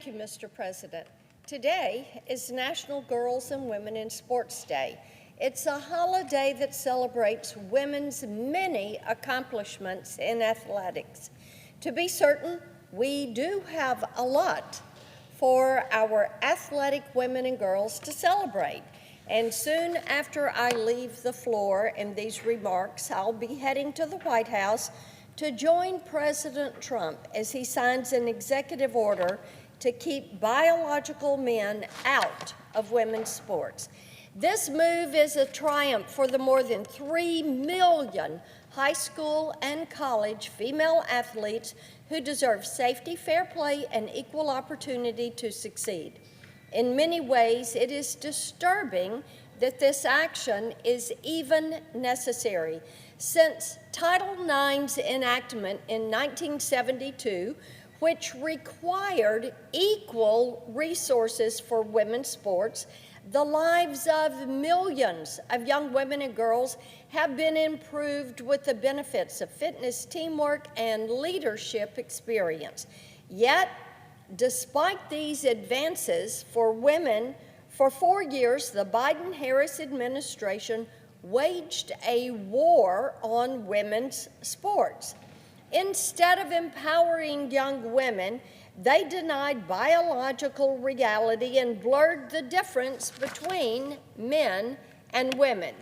Thank you, Mr. President. Today is National Girls and Women in Sports Day. It's a holiday that celebrates women's many accomplishments in athletics. To be certain, we do have a lot for our athletic women and girls to celebrate. And soon after I leave the floor in these remarks, I'll be heading to the White House to join President Trump as he signs an executive order to keep biological men out of women's sports. This move is a triumph for the more than 3 million high school and college female athletes who deserve safety, fair play, and equal opportunity to succeed. In many ways, it is disturbing that this action is even necessary, since Title IX's enactment in 1972, which required equal resources for women's sports, the lives of millions of young women and girls have been improved with the benefits of fitness, teamwork, and leadership experience. Yet, despite these advances for women, for 4 years, the Biden-Harris administration waged a war on women's sports. Instead of empowering young women, they denied biological reality and blurred the difference between men and women.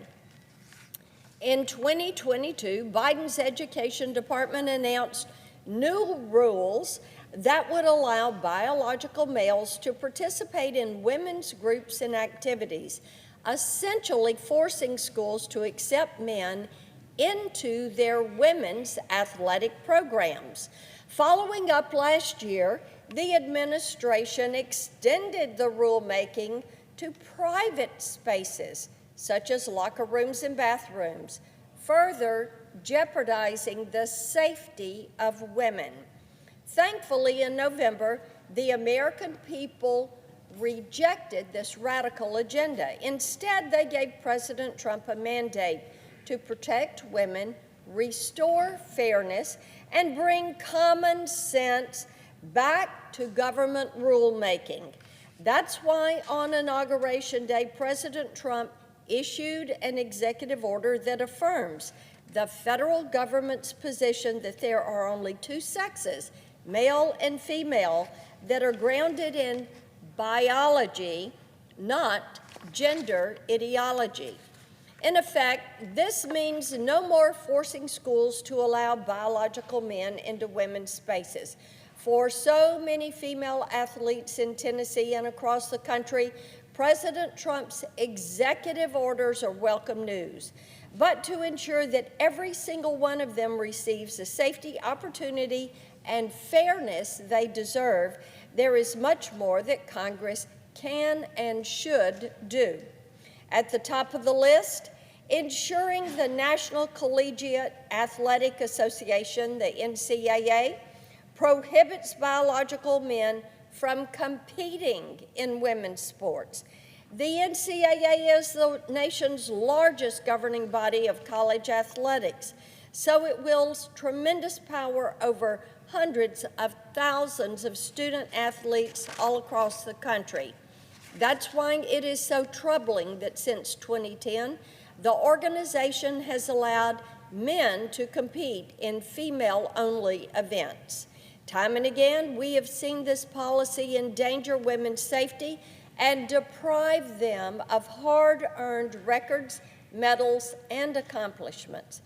In 2022, Biden's Education Department announced new rules that would allow biological males to participate in women's groups and activities, essentially forcing schools to accept men into their women's athletic programs. Following up last year, the administration extended the rulemaking to private spaces, such as locker rooms and bathrooms, further jeopardizing the safety of women. Thankfully, in November, the American people rejected this radical agenda. Instead, they gave President Trump a mandate to protect women, restore fairness, and bring common sense back to government rulemaking. That's why on Inauguration Day, President Trump issued an executive order that affirms the federal government's position that there are only two sexes, male and female, that are grounded in biology, not gender ideology. In effect, this means no more forcing schools to allow biological men into women's spaces. For so many female athletes in Tennessee and across the country, President Trump's executive orders are welcome news. But to ensure that every single one of them receives the safety, opportunity, and fairness they deserve, there is much more that Congress can and should do. At the top of the list, ensuring the National Collegiate Athletic Association, the NCAA, prohibits biological men from competing in women's sports. The NCAA is the nation's largest governing body of college athletics, so it wields tremendous power over hundreds of thousands of student athletes all across the country. That's why it is so troubling that since 2010, the organization has allowed men to compete in female-only events. Time and again, we have seen this policy endanger women's safety and deprive them of hard-earned records, medals, and accomplishments.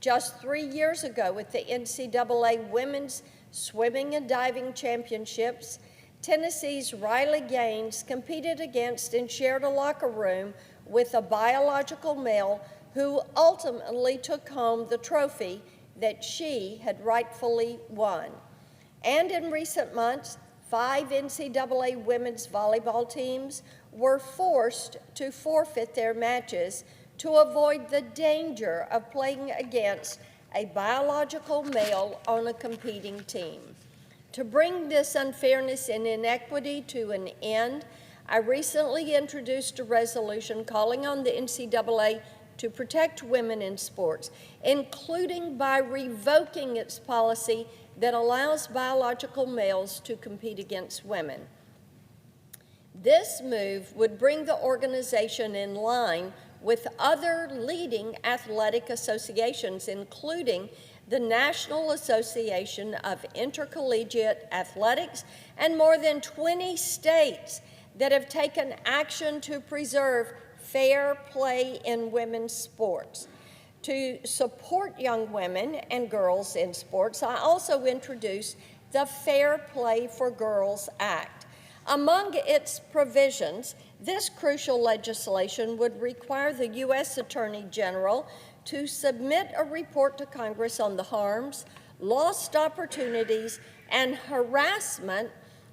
Just 3 years ago at the NCAA Women's Swimming and Diving Championships, Tennessee's Riley Gaines competed against and shared a locker room with a biological male who ultimately took home the trophy that she had rightfully won. And in recent months, 5 NCAA women's volleyball teams were forced to forfeit their matches to avoid the danger of playing against a biological male on a competing team. To bring this unfairness and inequity to an end, I recently introduced a resolution calling on the NCAA to protect women in sports, including by revoking its policy that allows biological males to compete against women. This move would bring the organization in line with other leading athletic associations, including the National Association of Intercollegiate Athletics and more than 20 states that have taken action to preserve fair play in women's sports. To support young women and girls in sports, I also introduced the Fair Play for Girls Act. Among its provisions, this crucial legislation would require the U.S. Attorney General to submit a report to Congress on the harms, lost opportunities, and harassment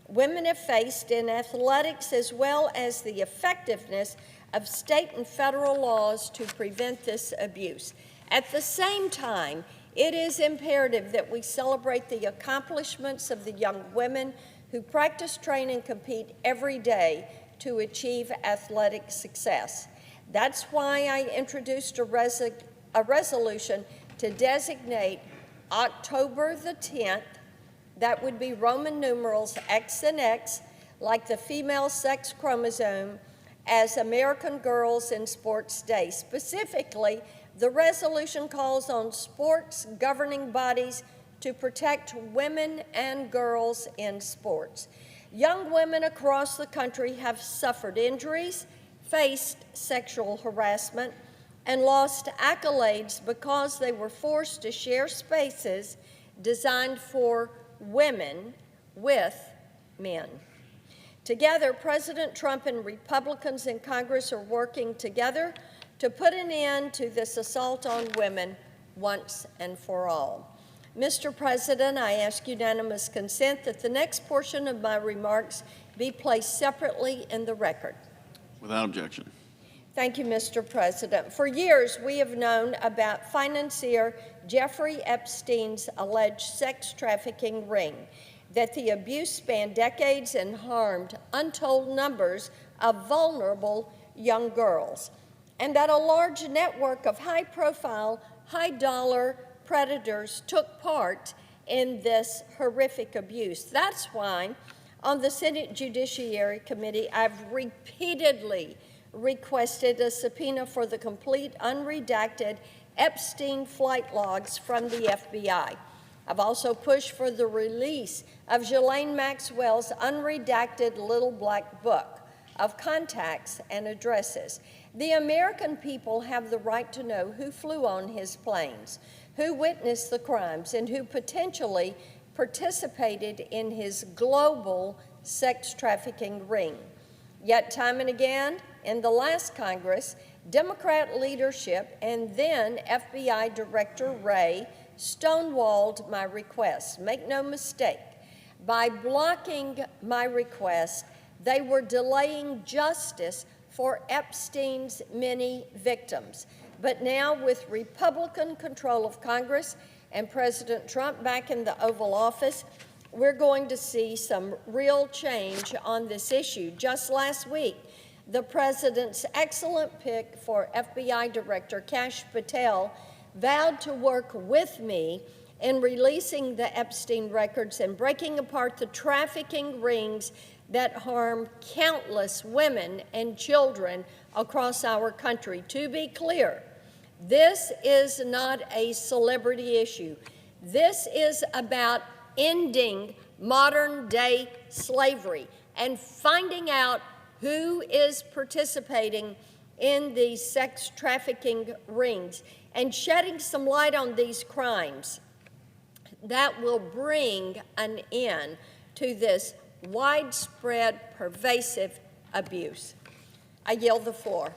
women have faced in athletics, as well as the effectiveness of state and federal laws to prevent this abuse. At the same time, it is imperative that we celebrate the accomplishments of the young women who practice, train, and compete every day to achieve athletic success. That's why I introduced a resolution to designate October the 10th, that would be Roman numerals X and X, like the female sex chromosome, as American Girls in Sports Day. Specifically, the resolution calls on sports governing bodies to protect women and girls in sports. Young women across the country have suffered injuries, faced sexual harassment, and lost accolades because they were forced to share spaces designed for women with men. Together, President Trump and Republicans in Congress are working together to put an end to this assault on women once and for all. Mr. President, I ask unanimous consent that the next portion of my remarks be placed separately in the record. Without objection. Thank you, Mr. President. For years, we have known about financier Jeffrey Epstein's alleged sex trafficking ring, that the abuse spanned decades and harmed untold numbers of vulnerable young girls, and that a large network of high-profile, high-dollar predators took part in this horrific abuse. That's why on the Senate Judiciary Committee, I've repeatedly requested a subpoena for the complete unredacted Epstein flight logs from the FBI. I've also pushed for the release of Ghislaine Maxwell's unredacted little black book of contacts and addresses. The American people have the right to know who flew on his planes, who witnessed the crimes, and who potentially participated in his global sex trafficking ring. Yet time and again, in the last Congress, Democrat leadership and then FBI Director Wray stonewalled my request. Make no mistake, by blocking my request, they were delaying justice for Epstein's many victims. But now, with Republican control of Congress and President Trump back in the Oval Office, we're going to see some real change on this issue. Just last week, the president's excellent pick for FBI Director Kash Patel vowed to work with me in releasing the Epstein records and breaking apart the trafficking rings that harm countless women and children across our country. To be clear, this is not a celebrity issue. This is about ending modern-day slavery and finding out who is participating in these sex trafficking rings and shedding some light on these crimes that will bring an end to this widespread, pervasive abuse. I yield the floor.